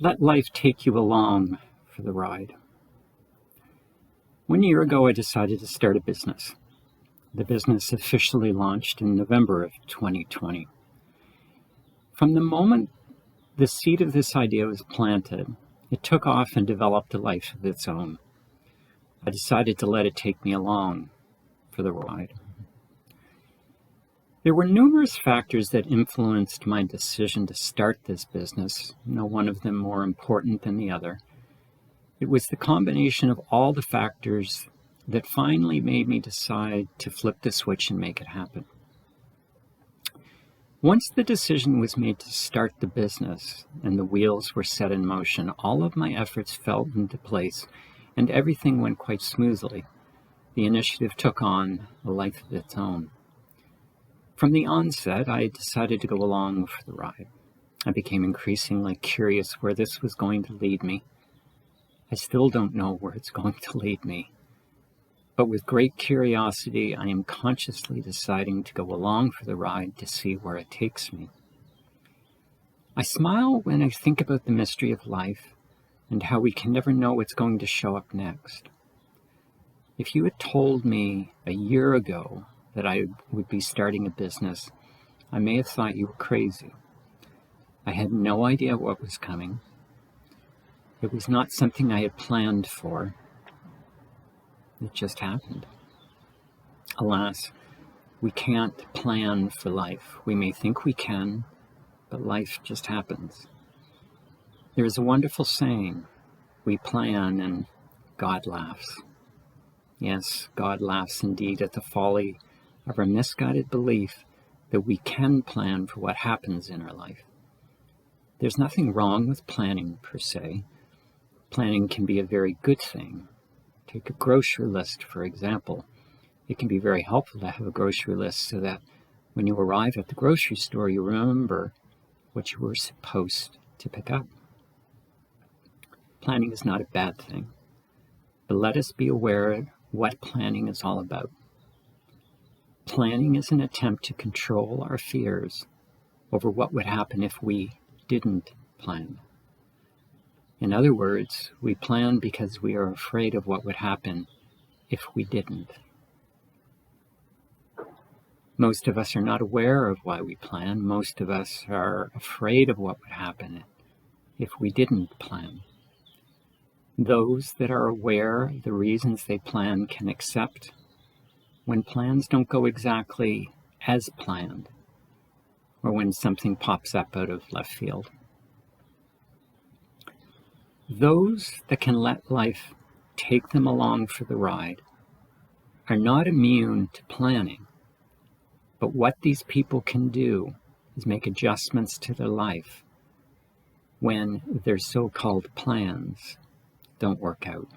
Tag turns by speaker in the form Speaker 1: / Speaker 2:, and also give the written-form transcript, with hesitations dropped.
Speaker 1: Let life take you along for the ride. 1 year ago, I decided to start a business. The business officially launched in November of 2020. From the moment the seed of this idea was planted, it took off and developed a life of its own. I decided to let it take me along for the ride. There were numerous factors that influenced my decision to start this business, no one of them more important than the other. It was the combination of all the factors that finally made me decide to flip the switch and make it happen. Once the decision was made to start the business and the wheels were set in motion, all of my efforts fell into place and everything went quite smoothly. The initiative took on a life of its own. From the onset, I decided to go along for the ride. I became increasingly curious where this was going to lead me. I still don't know where it's going to lead me. But with great curiosity, I am consciously deciding to go along for the ride to see where it takes me. I smile when I think about the mystery of life and how we can never know what's going to show up next. If you had told me a year ago that I would be starting a business, I may have thought you were crazy. I had no idea what was coming. It was not something I had planned for. It just happened. Alas, we can't plan for life. We may think we can, but life just happens. There is a wonderful saying, we plan and God laughs. Yes, God laughs indeed at the folly of our misguided belief that we can plan for what happens in our life. There's nothing wrong with planning per se. Planning can be a very good thing. Take a grocery list, for example. It can be very helpful to have a grocery list so that when you arrive at the grocery store, you remember what you were supposed to pick up. Planning is not a bad thing, but let us be aware of what planning is all about. Planning is an attempt to control our fears over what would happen if we didn't plan. In other words, we plan because we are afraid of what would happen if we didn't. Most of us are not aware of why we plan. Most of us are afraid of what would happen if we didn't plan. Those that are aware of the reasons they plan can accept when plans don't go exactly as planned, or when something pops up out of left field. Those that can let life take them along for the ride are not immune to planning, but what these people can do is make adjustments to their life when their so-called plans don't work out.